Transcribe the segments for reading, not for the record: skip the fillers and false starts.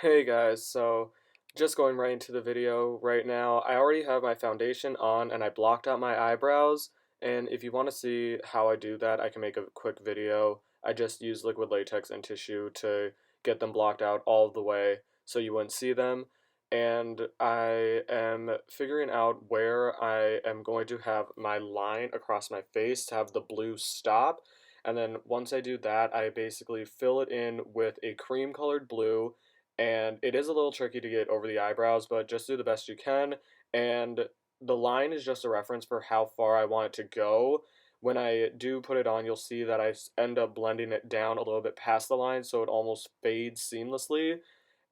Hey guys, so just going right into the video right now. I already have my foundation on and I blocked out my eyebrows, and if you want to see how I do that, I can make a quick video. I just use liquid latex and tissue to get them blocked out all the way so you wouldn't see them. And I am figuring out where I am going to have my line across my face to have the blue stop. And then once I do that, I basically fill it in with a cream colored blue, and it is a little tricky to get over the eyebrows, but just do the best you can. And the line is just a reference for how far I want it to go. When I do put it on, you'll see that I end up blending it down a little bit past the line so it almost fades seamlessly.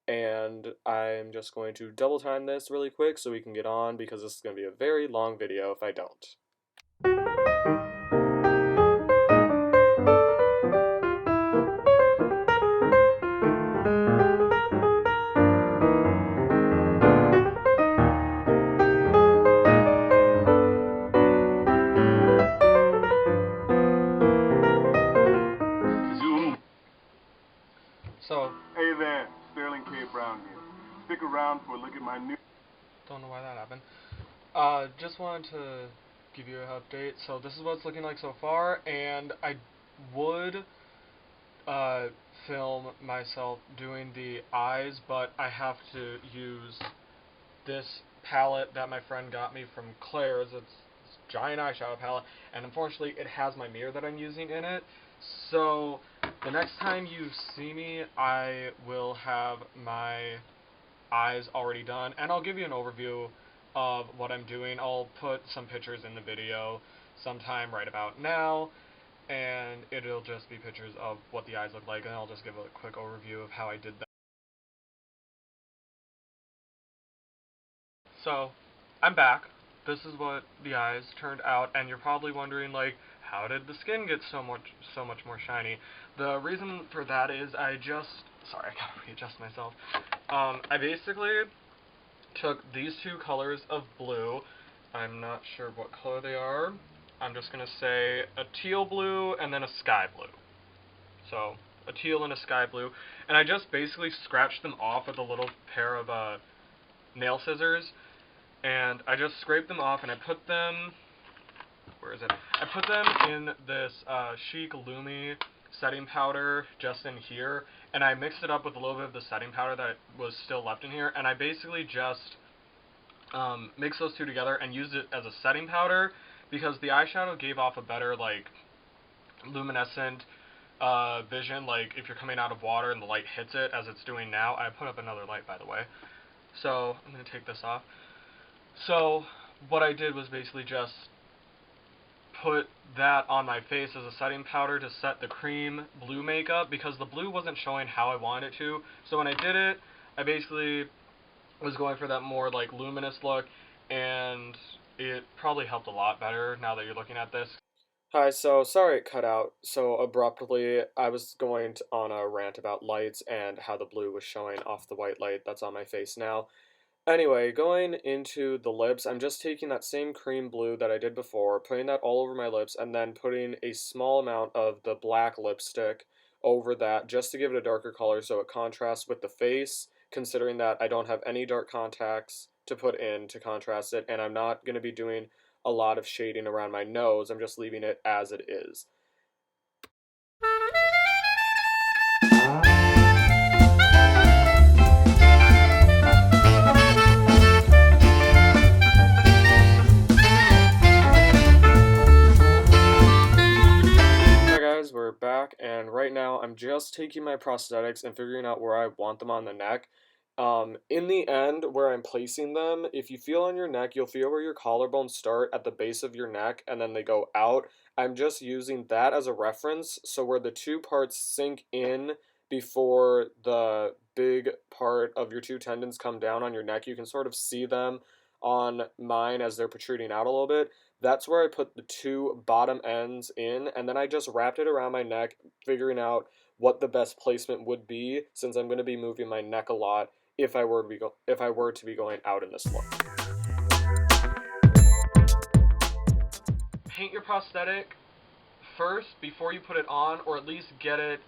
And I'm just going to double time this really quick so we can get on, because this is going to be a very long video if I don't. So, Hey there, Sterling K. Brown here. Stick around for a look at my new... don't know why that happened. Just wanted to give you an update. So this is what it's looking like so far, and I would film myself doing the eyes, but I have to use this palette that my friend got me from Claire's. It's this giant eyeshadow palette, and unfortunately it has my mirror that I'm using in it. So the next time you see me, I will have my eyes already done, and I'll give you an overview of what I'm doing. I'll put some pictures in the video sometime right about now, and it'll just be pictures of what the eyes look like, and I'll just give a quick overview of how I did that. So, I'm back. This is what the eyes turned out, and you're probably wondering, like, how did the skin get so much more shiny? The reason for that is sorry, I gotta readjust myself. I basically took these two colors of blue. I'm not sure what color they are. I'm just gonna say a teal blue and then a sky blue. So, a teal and a sky blue. And I just basically scratched them off with a little pair of nail scissors. And I just scraped them off, and I put them... where is it? I put them in this Chic Lumi setting powder just in here, and I mixed it up with a little bit of the setting powder that was still left in here, and I basically just mixed those two together and used it as a setting powder, because the eyeshadow gave off a better, like, luminescent vision, like if you're coming out of water and the light hits it, as it's doing now. I put up another light, by the way. So, I'm going to take this off. So, what I did was basically just put that on my face as a setting powder to set the cream blue makeup, because the blue wasn't showing how I wanted it to. So when I did it, I basically was going for that more like luminous look, and it probably helped a lot better now that you're looking at this. Hi, so sorry it cut out so abruptly. I was going on a rant about lights and how the blue was showing off the white light that's on my face now. Anyway, going into the lips, I'm just taking that same cream blue that I did before, putting that all over my lips, and then putting a small amount of the black lipstick over that just to give it a darker color so it contrasts with the face, considering that I don't have any dark contacts to put in to contrast it, and I'm not going to be doing a lot of shading around my nose. I'm just leaving it as it is. We're back, and right now I'm just taking my prosthetics and figuring out where I want them on the neck. In the end, where I'm placing them, if you feel on your neck, you'll feel where your collarbones start at the base of your neck and then they go out. I'm just using that as a reference, so where the two parts sink in before the big part of your two tendons come down on your neck, you can sort of see them on mine as they're protruding out a little bit. That's where I put the two bottom ends in, and then I just wrapped it around my neck, figuring out what the best placement would be, since I'm going to be moving my neck a lot if I were to be going out in this look. Paint your prosthetic first before you put it on, or at least get it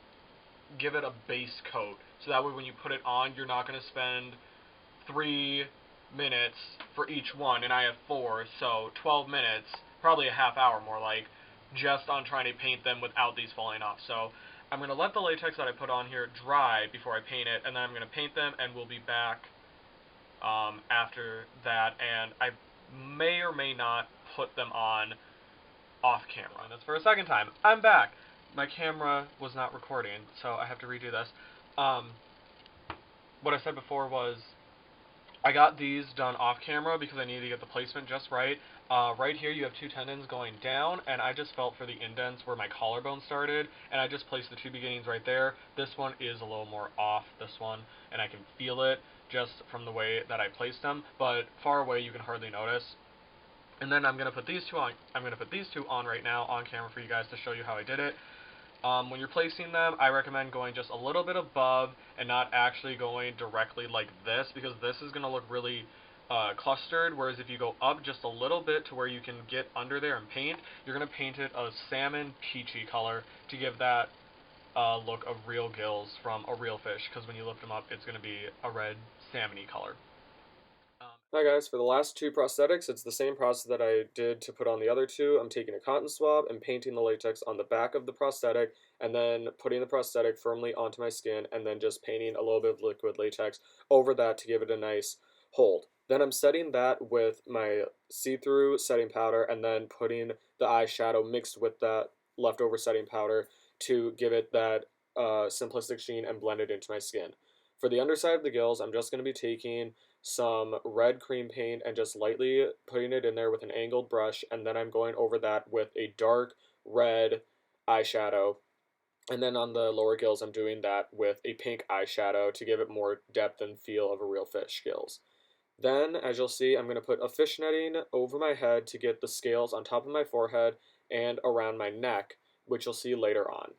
give it a base coat. So that way when you put it on, you're not going to spend 3 minutes for each one, and I have 4, so 12 minutes, probably a half hour more like, just on trying to paint them without these falling off. So I'm going to let the latex that I put on here dry before I paint it, and then I'm going to paint them, and we'll be back after that, and I may or may not put them on off camera. And that's for a second time. I'm back. My camera was not recording, so I have to redo this. What I said before was I got these done off camera because I needed to get the placement just right. Right here you have 2 tendons going down, and I just felt for the indents where my collarbone started, and I just placed the 2 beginnings right there. This one is a little more off, this one, and I can feel it just from the way that I placed them, but far away you can hardly notice. And then I'm going to put these two on. I'm going to put these two on right now on camera for you guys to show you how I did it. When you're placing them, I recommend going just a little bit above and not actually going directly like this, because this is going to look really clustered, whereas if you go up just a little bit to where you can get under there and paint, you're going to paint it a salmon peachy color to give that look of real gills from a real fish, because when you lift them up, it's going to be a red salmon-y color. Hi guys, for the last 2 prosthetics, it's the same process that I did to put on the other 2. I'm taking a cotton swab and painting the latex on the back of the prosthetic, and then putting the prosthetic firmly onto my skin, and then just painting a little bit of liquid latex over that to give it a nice hold. Then I'm setting that with my see-through setting powder, and then putting the eyeshadow mixed with that leftover setting powder to give it that simplistic sheen and blend it into my skin. For the underside of the gills, I'm just going to be taking some red cream paint and just lightly putting it in there with an angled brush, and then I'm going over that with a dark red eyeshadow, and then on the lower gills I'm doing that with a pink eyeshadow to give it more depth and feel of a real fish gills. Then, as you'll see, I'm going to put a fish netting over my head to get the scales on top of my forehead and around my neck, which you'll see later on.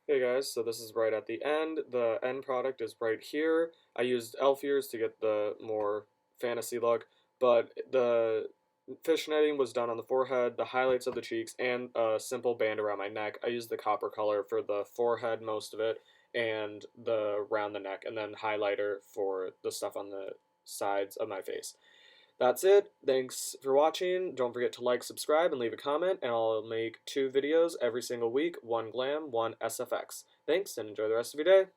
Hey guys, so this is right at the end. The end product is right here. I used elf ears to get the more fantasy look, but the fishnetting was done on the forehead, the highlights of the cheeks, and a simple band around my neck. I used the copper color for the forehead, most of it, and around the neck, and then highlighter for the stuff on the sides of my face. That's it. Thanks for watching. Don't forget to like, subscribe, and leave a comment, and I'll make 2 videos every single week, 1 glam, 1 SFX. Thanks, and enjoy the rest of your day.